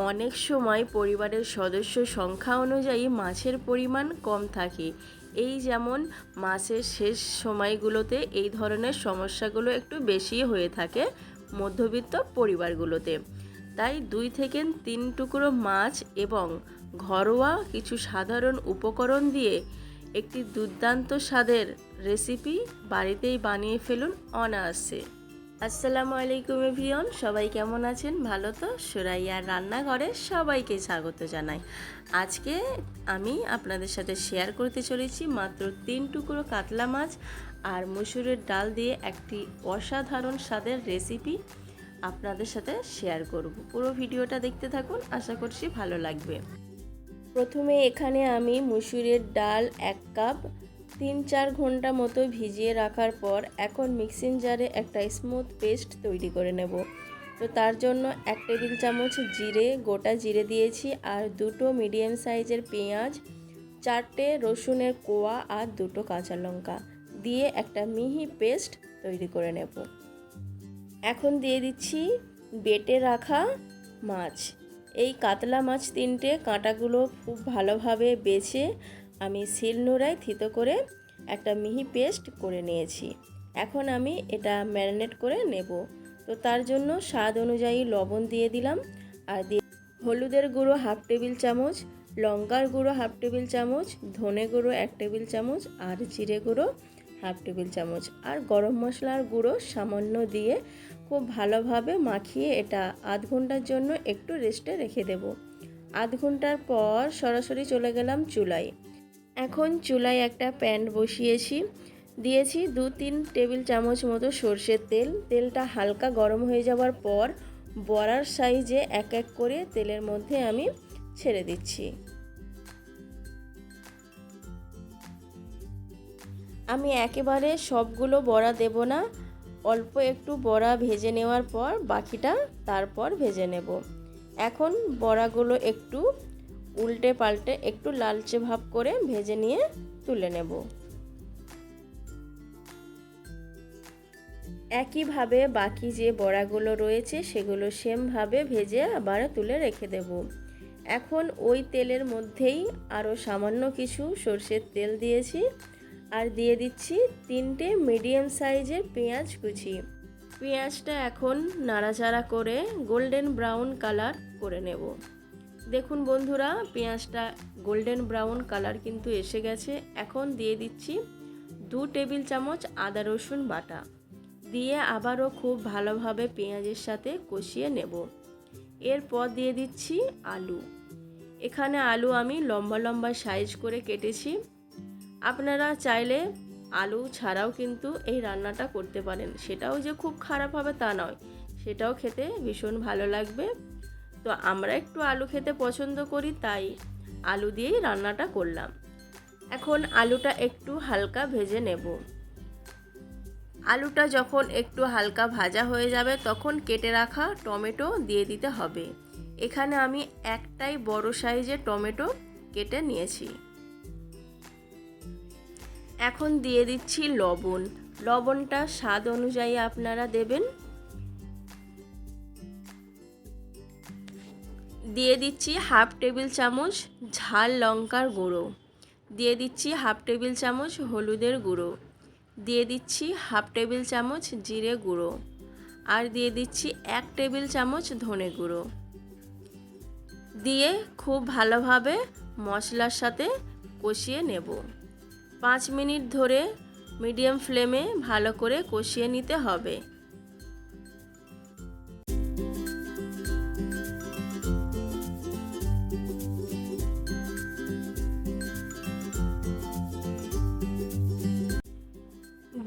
অনেক সময় পরিবারের সদস্য সংখ্যা অনুযায়ী মাছের পরিমাণ কম থাকে। এই যেমন মাসের শেষ সময়গুলোতে এই ধরনের সমস্যাগুলো একটু বেশি হয়ে থাকে মধ্যবিত্ত পরিবারগুলোতে। তাই 2 থেকে 3 টুকরো মাছ এবং ঘরোয়া কিছু সাধারণ উপকরণ দিয়ে একটি দুর্দান্ত স্বাদের রেসিপি বাড়িতেই বানিয়ে ফেলুন অনায়াসে। আসসালামু আলাইকুম এভরিওয়ান, সবাই কেমন আছেন? ভালো তো? সুরাইয়ার রান্নাঘরে সবাইকে স্বাগত জানাই। আজকে আমি আপনাদের সাথে শেয়ার করতে চলেছি মাত্র 3 টুকরো কাতলা মাছ আর মসুরের ডাল দিয়ে একটি অসাধারণ স্বাদের রেসিপি আপনাদের সাথে শেয়ার করব। পুরো ভিডিওটা দেখতে থাকুন, আশা করছি ভালো লাগবে। প্রথমে এখানে আমি মসুরের ডাল 1 কাপ 3-4 ঘন্টা মতো ভিজিয়ে রাখার পর এখন মিক্সিং জারে একটা স্মুথ পেস্ট তৈরি করে নেব। তো তার জন্য 1 টেবিল চামচ গোটা জিরে দিয়েছি আর 2টো মিডিয়াম সাইজের পেঁয়াজ, 4টে রসুনের কোয়া আর 2টো কাঁচা লঙ্কা দিয়ে একটা মিহি পেস্ট তৈরি করে নেব। এখন দিয়ে দিচ্ছি বেটে রাখা মাছ। এই কাতলা মাছ 3টে কাঁটাগুলো খুব ভালোভাবে বেছে আমি শিলনোড়ায় থিতো করে একটা মিহি পেস্ট করে নিয়েছি। এখন আমি এটা ম্যারিনেট করে নেব। তো তার জন্য স্বাদ অনুযায়ী লবণ দিয়ে দিলাম আর দিয়ে হলুদের গুঁড়ো 1/2 টেবিল চামচ, লঙ্কার গুঁড়ো 1/2 টেবিল চামচ, ধনে গুঁড়ো 1 টেবিল চামচ আর জিরে গুঁড়ো 1/2 টেবিল চামচ আর গরম মশলার গুঁড়ো সামান্য দিয়ে খুব ভালোভাবে মাখিয়ে এটা আধ ঘন্টার জন্য একটু রেস্টে রেখে দেব। আধ ঘন্টার পর সরাসরি চলে গেলাম চুলায়। এখন চুলায় একটা প্যান বসিয়েছি, দিয়েছি 2-3 টেবিল চামচ মতো সর্ষের তেল। তেলটা হালকা গরম হয়ে যাওয়ার পর বড়ার সাইজে এক এক করে তেলের মধ্যে আমি ছেড়ে দিচ্ছি। আমি একেবারে সবগুলো বড়া দেব না, অল্প একটু বড়া ভেজে নেওয়ার পর বাকিটা তারপর ভেজে নেব। এখন বড়াগুলো একটু উল্টে পাল্টে একটু লালচে ভাব করে ভেজে নিয়ে তুলে নেব। একইভাবে বাকি যে বড়াগুলো রয়েছে সেগুলো সেমভাবে ভেজে আবার তুলে রেখে দেব। এখন ওই তেলের মধ্যেই আরও সামান্য কিছু সর্ষের তেল দিয়েছি আর দিয়ে দিচ্ছি 3টে মিডিয়াম সাইজের পেঁয়াজ কুচি। পেঁয়াজটা এখন নাড়াচাড়া করে গোল্ডেন ব্রাউন কালার করে নেব। দেখুন বন্ধুরা, পেঁয়াজটা গোল্ডেন ব্রাউন কালার কিন্তু এসে গেছে। এখন দিয়ে দিচ্ছি 2 টেবিল চামচ আদা রসুন বাটা দিয়ে আবারও খুব ভালোভাবে পেঁয়াজের সাথে কষিয়ে নেব। এরপর দিয়ে দিচ্ছি আলু। এখানে আলু আমি লম্বা লম্বা সাইজ করে কেটেছি। আপনারা চাইলে আলু ছাড়াও কিন্তু এই রান্নাটা করতে পারেন, সেটাও যে খুব খারাপ হবে তা নয়, সেটাও খেতে ভীষণ ভালো লাগবে। তো আমরা একটু আলু খেতে পছন্দ করি, তাই আলু দিয়েই রান্নাটা করলাম। এখন আলুটা একটু হালকা ভেজে নেব। আলুটা যখন একটু হালকা ভাজা হয়ে যাবে তখন কেটে রাখা টমেটো দিয়ে দিতে হবে। এখানে আমি একটাই বড় সাইজের টমেটো কেটে নিয়েছি। এখন দিয়ে দিচ্ছি লবণ। লবণটা স্বাদ অনুযায়ী আপনারা দেবেন। দিয়ে দিচ্ছি 1/2 টেবিল চামচ ঝাল লঙ্কার গুঁড়ো, দিয়ে দিচ্ছি 1/2 টেবিল চামচ হলুদের গুঁড়ো, দিয়ে দিচ্ছি 1/2 টেবিল চামচ জিরে গুঁড়ো আর দিয়ে দিচ্ছি 1 টেবিল চামচ ধনে গুঁড়ো দিয়ে খুব ভালোভাবে মশলার সাথে কষিয়ে নেব। 5 মিনিট ধরে মিডিয়াম ফ্লেমে ভালো করে কষিয়ে নিতে হবে।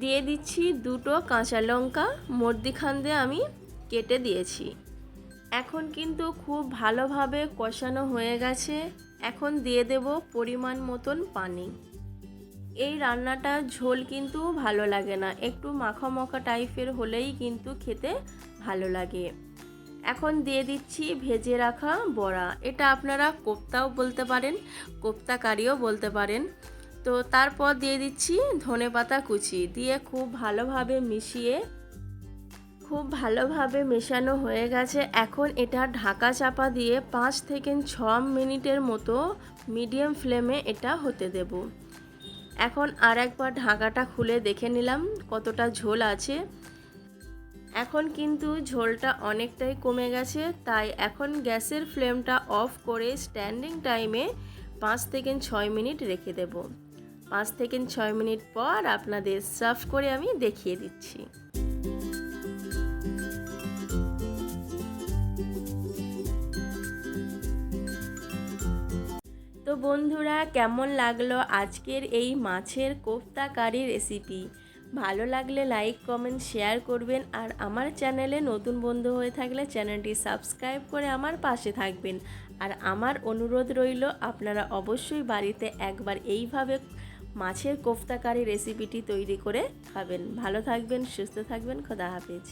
দিয়ে দিচ্ছি 2টো কাঁচা লঙ্কা মধ্যিখান দিয়ে আমি কেটে দিয়েছি। এখন কিন্তু খুব ভালোভাবে কষানো হয়ে গেছে। এখন দিয়ে দেব পরিমাণ মতন পানি। এই রান্নাটা ঝোল কিন্তু ভালো লাগে না, একটু মাখা মাখা টাইপের হলেই কিন্তু খেতে ভালো লাগে। এখন দিয়ে দিচ্ছি ভেজে রাখা বড়া। এটা আপনারা কোপ্তাও বলতে পারেন, কোপ্তা কারিও বলতে পারেন। তো তারপর দিয়ে দিচ্ছি ধনেপাতা কুচি দিয়ে খুব ভালোভাবে মিশিয়ে খুব ভালোভাবে মেশানো হয়ে গেছে। এখন এটা ঢাকা চাপা দিয়ে 5 থেকে 6 মিনিটের মতো মিডিয়াম ফ্লেমে এটা হতে দেব। এখন আর একবার ঢাকাটা খুলে দেখে নিলাম কতটা ঝোল আছে। এখন কিন্তু ঝোলটা অনেকটাই কমে গেছে, তাই এখন গ্যাসের ফ্লেমটা অফ করে স্ট্যান্ডিং টাইমে 5 থেকে 6 মিনিট রেখে দেব। 5 থেকে 6 মিনিট পর আপনাদের সার্ভ করে আমি দেখিয়ে দিচ্ছি। তো বন্ধুরা, কেমন লাগলো আজকের এই মাছের কোফতা কারি রেসিপি? ভালো লাগলে লাইক কমেন্ট শেয়ার করবেন, আর আমার চ্যানেলে নতুন বন্ধু হয়ে থাকলে চ্যানেলটি সাবস্ক্রাইব করে আমার পাশে থাকবেন। আর আমার অনুরোধ রইল, আপনারা অবশ্যই বাড়িতে একবার এইভাবে মাছের কোফতা কারি রেসিপিটি তৈরি করে খাবেন। ভালো থাকবেন, সুস্থ থাকবেন, খোদা হাফেজ।